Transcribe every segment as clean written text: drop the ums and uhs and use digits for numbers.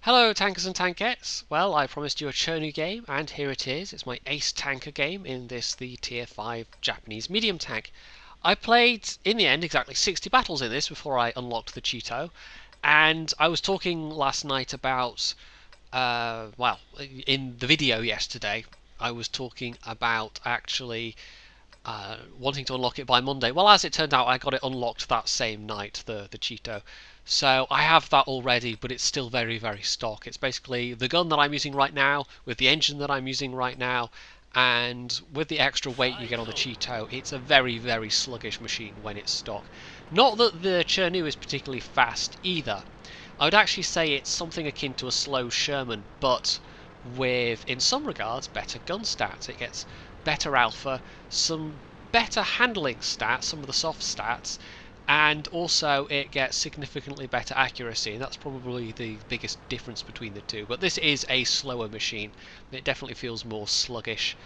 Hello tankers and tankettes. Well, I promised you a Chernu game, and here it is. It's my ace tanker game in the tier 5 Japanese medium tank. I played, in the end, exactly 60 battles in this before I unlocked the Cheeto, and I was talking last night about, well, in the video yesterday, I was talking about actually wanting to unlock it by Monday. Well, as it turned out, I got it unlocked that same night, the Cheeto. So I have that already, but it's still very, very stock. It's basically the gun that I'm using right now, with the engine that I'm using right now, and with the extra weight you get on the Cheeto, it's a very, very sluggish machine when it's stock. Not that the Chernu is particularly fast either. I would actually say it's something akin to a slow Sherman, but with, in some regards, better gun stats. It gets better alpha, some better handling stats, some of the soft stats, and also it gets significantly better accuracy, and that's probably the biggest difference between the two. But this is a slower machine. It definitely feels more sluggish,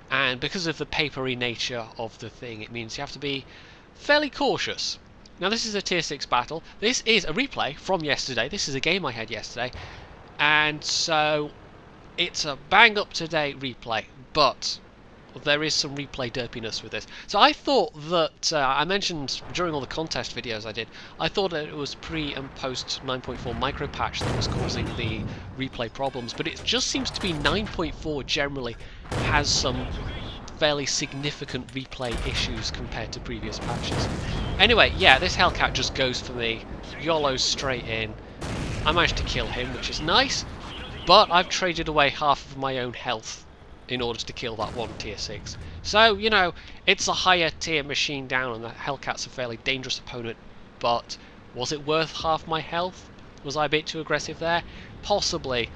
and because of the papery nature of the thing, it means you have to be fairly cautious. Now this is a tier 6 battle. This is a replay from yesterday. This is a game I had yesterday, and so it's a bang up to date replay, but there is some replay derpiness with this. So I thought that, I mentioned during all the contest videos I did, I thought that it was pre and post 9.4 micro patch that was causing the replay problems, but it just seems to be 9.4 generally has some fairly significant replay issues compared to previous patches. Anyway, yeah, this Hellcat just goes for me, YOLO straight in. I managed to kill him, which is nice, but I've traded away half of my own health in order to kill that one tier 6. So, you know, it's a higher tier machine down, and the Hellcat's a fairly dangerous opponent, but was it worth half my health? Was I a bit too aggressive there? Possibly.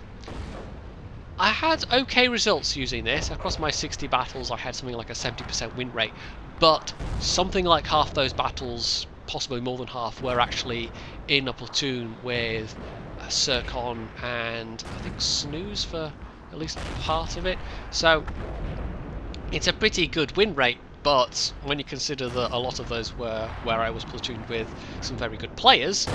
I had okay results using this. Across my 60 battles I had something like a 70% win rate, but something like half those battles, possibly more than half, were actually in a platoon with Circon and I think Snooze for at least part of it. So it's a pretty good win rate, but when you consider that a lot of those were where I was platooned with some very good players,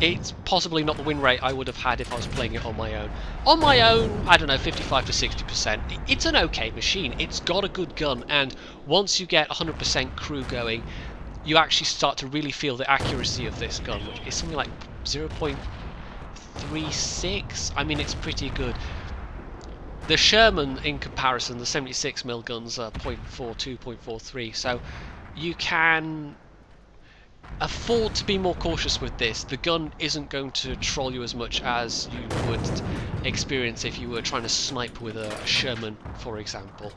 it's possibly not the win rate I would have had if I was playing it on my own. On my own, I don't know, 55 to 60%. It's an okay machine. It's got a good gun, and once you get 100% crew going, you actually start to really feel the accuracy of this gun, which is something like 0.36. I mean, it's pretty good. The Sherman, in comparison, the 76mm guns are 0.42, 0.43, so you can afford to be more cautious with this. The gun isn't going to troll you as much as you would experience if you were trying to snipe with a Sherman, for example.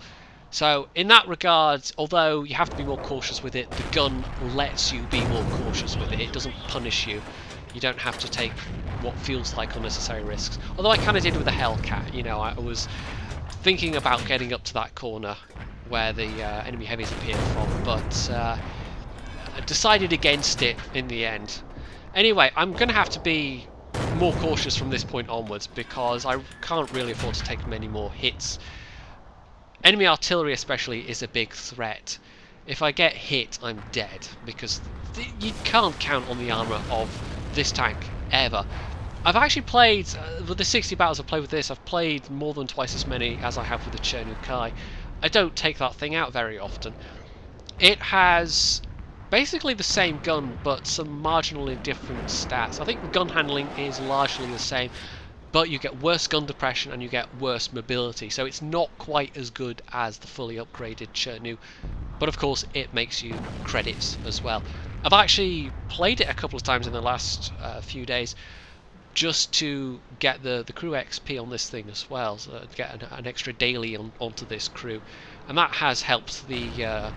So in that regard, although you have to be more cautious with it, the gun lets you be more cautious with it. It doesn't punish you. You don't have to take what feels like unnecessary risks. Although I kind of did with the Hellcat, you know, I was thinking about getting up to that corner where the enemy heavies appear from, but I decided against it in the end. Anyway, I'm going to have to be more cautious from this point onwards because I can't really afford to take many more hits. Enemy artillery especially is a big threat. If I get hit, I'm dead, because you can't count on the armour of this tank ever. I've actually played, with the 60 battles I've played with this, I've played more than twice as many as I have with the Chernu Kai. I don't take that thing out very often. It has basically the same gun, but some marginally different stats. I think the gun handling is largely the same, but you get worse gun depression and you get worse mobility, so it's not quite as good as the fully upgraded Chernu. But of course it makes you credits as well. I've actually played it a couple of times in the last few days just to get the crew XP on this thing as well, so get an extra daily onto this crew, and that has helped the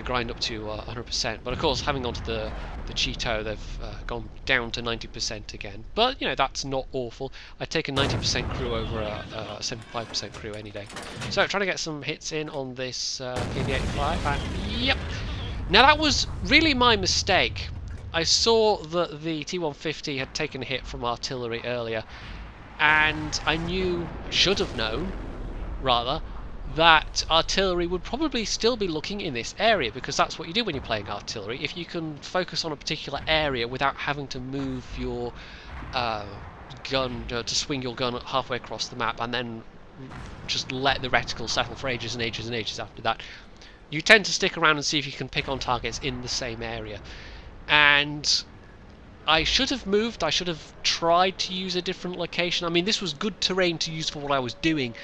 grind up to 100%. But of course, having onto the Cheeto, they've gone down to 90% again. But you know, that's not awful. I'd take a 90% crew over a 75% crew any day. So trying to get some hits in on this phj.85, and yep. Now that was really my mistake. I saw that the T-150 had taken a hit from artillery earlier, and I should have known, rather, that artillery would probably still be looking in this area, because that's what you do when you're playing artillery. If you can focus on a particular area without having to move your gun, to swing your gun halfway across the map and then just let the reticle settle for ages and ages and ages after that, you tend to stick around and see if you can pick on targets in the same area. And I should have moved, I should have tried to use a different location. I mean, this was good terrain to use for what I was doing,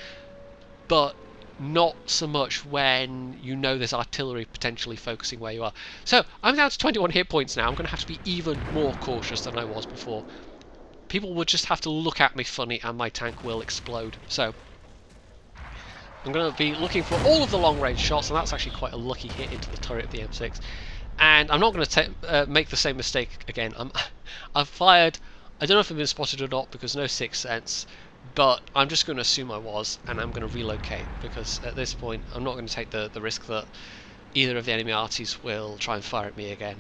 but not so much when you know there's artillery potentially focusing where you are. So, I'm down to 21 hit points now. I'm going to have to be even more cautious than I was before. People will just have to look at me funny and my tank will explode. So, I'm going to be looking for all of the long-range shots, and that's actually quite a lucky hit into the turret of the M6. And I'm not going to make the same mistake again. I've fired, I don't know if I've been spotted or not because no sixth sense, but I'm just going to assume I was, and I'm going to relocate because at this point I'm not going to take the risk that either of the enemy arties will try and fire at me again.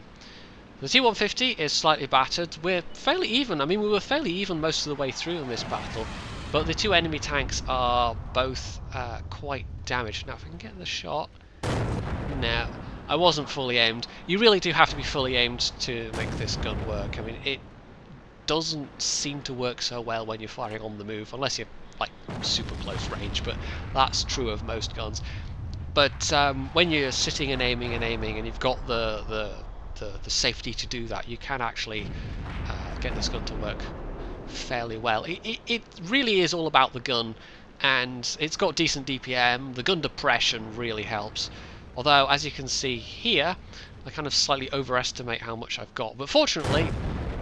The T-150 is slightly battered. We're fairly even. I mean, we were fairly even most of the way through in this battle, but the two enemy tanks are both quite damaged. Now, if I can get the shot... No, I wasn't fully aimed. You really do have to be fully aimed to make this gun work. I mean, it doesn't seem to work so well when you're firing on the move, unless you're like super close range, but that's true of most guns. But when you're sitting and aiming and you've got the safety to do that, you can actually get this gun to work fairly well. It really is all about the gun, and it's got decent DPM. The gun depression really helps. Although, as you can see here, I kind of slightly overestimate how much I've got. But fortunately,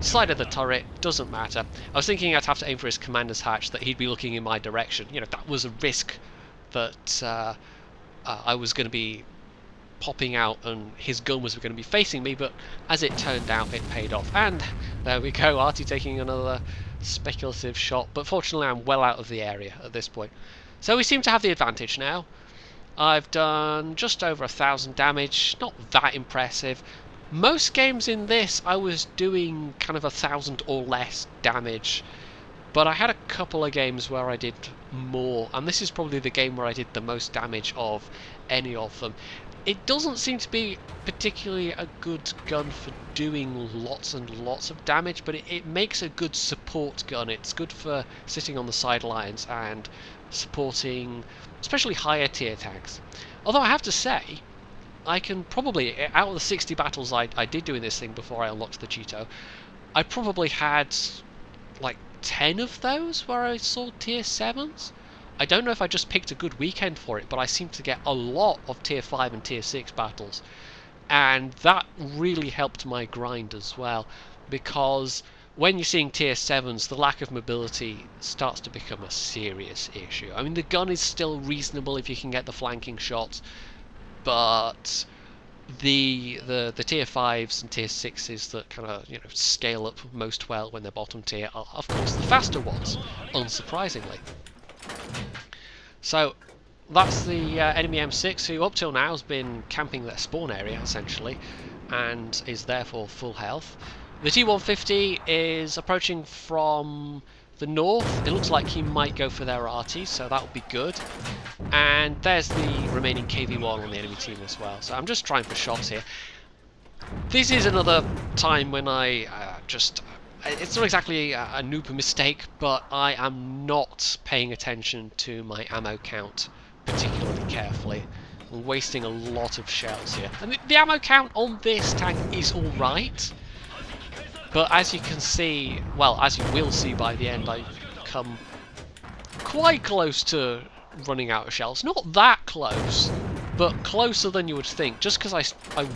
side of the turret doesn't matter. I was thinking I'd have to aim for his commander's hatch, that he'd be looking in my direction. You know, that was a risk that I was going to be popping out and his gun was going to be facing me, but as it turned out, it paid off. And there we go, Artie taking another speculative shot, but fortunately I'm well out of the area at this point. So we seem to have the advantage now. I've done just over 1,000 damage, not that impressive. Most games in this I was doing kind of 1,000 or less damage, but I had a couple of games where I did more, and this is probably the game where I did the most damage of any of them. It doesn't seem to be particularly a good gun for doing lots and lots of damage, but it makes a good support gun. It's good for sitting on the sidelines and supporting especially higher tier tanks. Although I have to say, I can probably, out of the 60 battles I did doing this thing before I unlocked the Cheeto, I probably had like 10 of those where I saw tier 7s. I don't know if I just picked a good weekend for it, but I seem to get a lot of tier 5 and tier 6 battles. And that really helped my grind as well, because when you're seeing tier 7s, the lack of mobility starts to become a serious issue. I mean, the gun is still reasonable if you can get the flanking shots, but the tier 5s and tier 6s that kind of, you know, scale up most well when they're bottom tier are, of course, the faster ones, unsurprisingly. So that's the enemy M6, who up till now has been camping their spawn area essentially, and is therefore full health. The T-150 is approaching from the north. It looks like he might go for their arties, so that would be good. And there's the remaining KV-1 on the enemy team as well. So I'm just trying for shots here. This is another time when I it's not exactly a noob mistake, but I am not paying attention to my ammo count particularly carefully. I'm wasting a lot of shells here. And the ammo count on this tank is alright, but as you can see, well, as you will see by the end, I come quite close to running out of shells. Not that close, but closer than you would think, just because I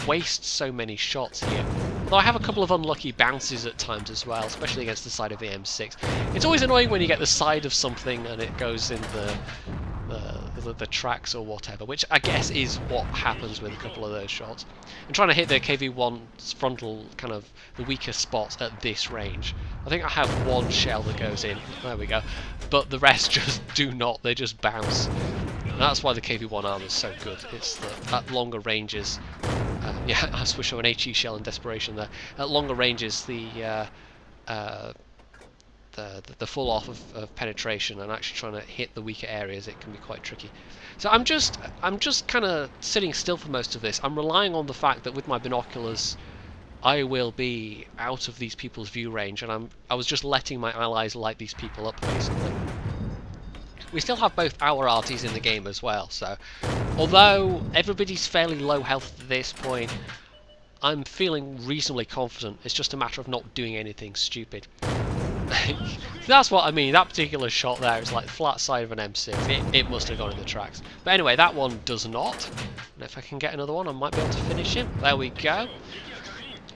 waste so many shots here. Although I have a couple of unlucky bounces at times as well, especially against the side of the M6. It's always annoying when you get the side of something and it goes in the tracks or whatever, which I guess is what happens with a couple of those shots. I'm trying to hit the KV-1's frontal, kind of the weaker spots at this range. I think I have one shell that goes in, there we go, but the rest just do not, they just bounce. And that's why the KV-1 armor is so good. It's that at longer ranges, yeah, I switched on an HE shell in desperation there. At longer ranges, the full off of penetration and actually trying to hit the weaker areas, it can be quite tricky. So I'm just kind of sitting still for most of this. I'm relying on the fact that with my binoculars I will be out of these people's view range, and I was just letting my allies light these people up, basically. We still have both our arties in the game as well, so although everybody's fairly low health at this point, I'm feeling reasonably confident. It's just a matter of not doing anything stupid. That's what I mean. That particular shot there is like the flat side of an M6. It must have gone in the tracks. But anyway, that one does not. And if I can get another one, I might be able to finish him. There we go.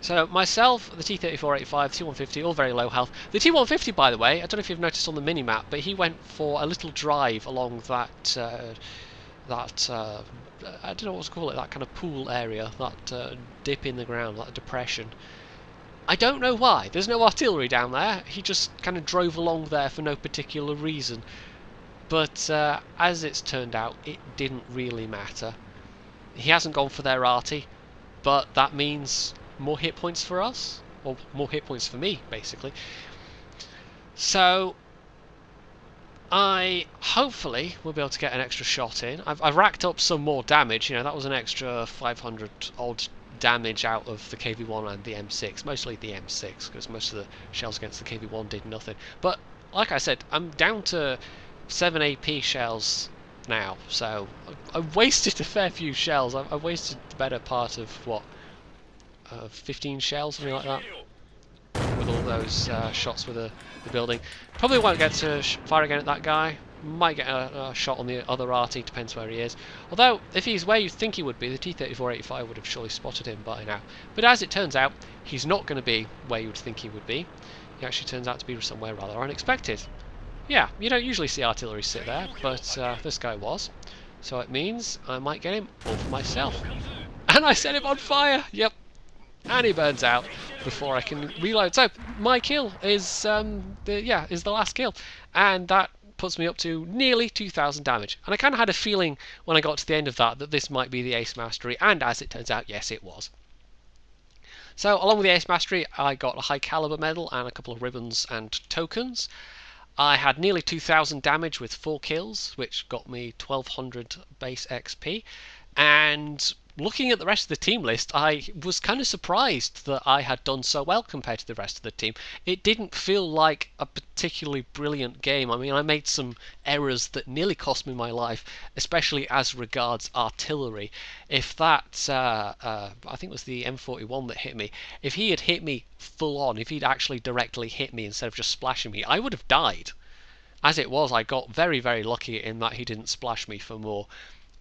So myself, the T-34-85, T-150, all very low health. The T-150, by the way, I don't know if you've noticed on the minimap, but he went for a little drive along that I don't know what to call it, that kind of pool area, that dip in the ground, that depression. I don't know why. There's no artillery down there. He just kind of drove along there for no particular reason. But as it's turned out, it didn't really matter. He hasn't gone for their arty, but that means more hit points for us, or more hit points for me, basically. So I hopefully will be able to get an extra shot in. I've racked up some more damage. You know, that was an extra 500 odd damage out of the KV-1 and the M6, mostly the M6, because most of the shells against the KV-1 did nothing. But like I said, I'm down to 7 AP shells now, so I've wasted a fair few shells. I've wasted the better part of, what, 15 shells, something like that, with all those shots with the building. Probably won't get to fire again at that guy. Might get a shot on the other arty, depends where he is. Although, if he's where you think he would be, the T-34-85 would have surely spotted him by now. But as it turns out, he's not going to be where you would think he would be. He actually turns out to be somewhere rather unexpected. Yeah, you don't usually see artillery sit there, but this guy was. So it means I might get him all for myself. And I set him on fire! Yep. And he burns out before I can reload. So my kill is the last kill, and that puts me up to nearly 2,000 damage. And I kind of had a feeling when I got to the end of that this might be the Ace Mastery, and as it turns out, yes, it was. So along with the Ace Mastery, I got a high caliber medal and a couple of ribbons and tokens. I had nearly 2,000 damage with 4 kills, which got me 1,200 base XP, and looking at the rest of the team list, I was kind of surprised that I had done so well compared to the rest of the team. It didn't feel like a particularly brilliant game. I mean, I made some errors that nearly cost me my life, especially as regards artillery. If that, I think it was the M41 that hit me, if he had hit me full on, if he'd actually directly hit me instead of just splashing me, I would have died. As it was, I got very, very lucky in that he didn't splash me for more.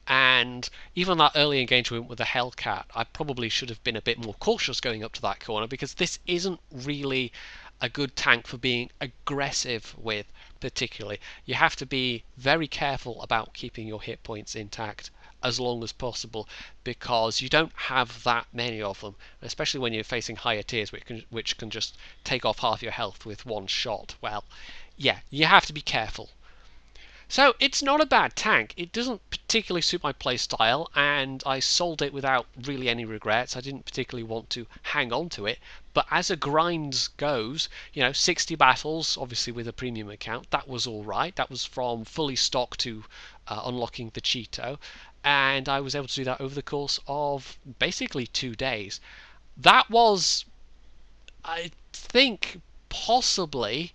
And even that early engagement with the Hellcat, I probably should have been a bit more cautious going up to that corner, because this isn't really a good tank for being aggressive with, particularly. You have to be very careful about keeping your hit points intact as long as possible, because you don't have that many of them, especially when you're facing higher tiers which can just take off half your health with one shot. Well, yeah, you have to be careful. So it's not a bad tank. It doesn't particularly suit my playstyle, and I sold it without really any regrets. I didn't particularly want to hang on to it, but as a grind goes, 60 battles, obviously with a premium account, that was alright. That was from fully stock to unlocking the Cheeto, and I was able to do that over the course of basically 2 days. That was, I think, possibly...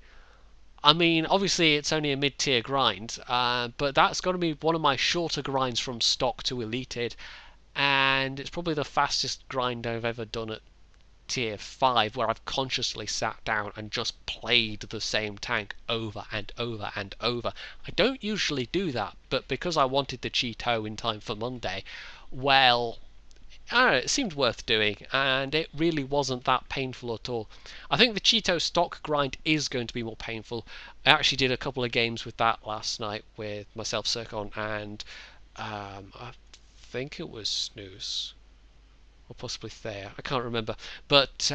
I mean, obviously it's only a mid-tier grind, but that's got to be one of my shorter grinds from stock to Elited, and it's probably the fastest grind I've ever done at tier 5, where I've consciously sat down and just played the same tank over and over and over. I don't usually do that, but because I wanted the Cheeto in time for Monday, well... I don't know, it seemed worth doing, and it really wasn't that painful at all. I think the Cheeto stock grind is going to be more painful. I actually did a couple of games with that last night with myself, Circon, and I think it was Snooze, or possibly Thea, I can't remember. But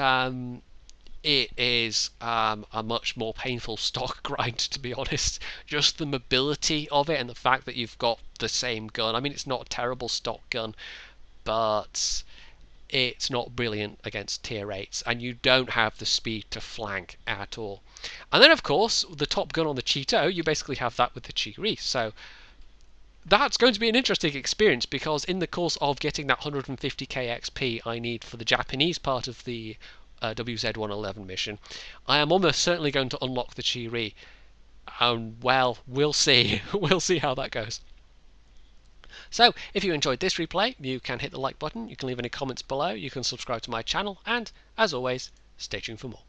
it is a much more painful stock grind, to be honest. Just the mobility of it and the fact that you've got the same gun. I mean, it's not a terrible stock gun, but it's not brilliant against tier 8s, and you don't have the speed to flank at all. And then, of course, the top gun on the Cheeto, you basically have that with the Chiri. So that's going to be an interesting experience, because in the course of getting that 150k XP I need for the Japanese part of the WZ-111 mission, I am almost certainly going to unlock the Chi-Ri. Well, we'll see. We'll see how that goes. So, if you enjoyed this replay, you can hit the like button, you can leave any comments below, you can subscribe to my channel, and, as always, stay tuned for more.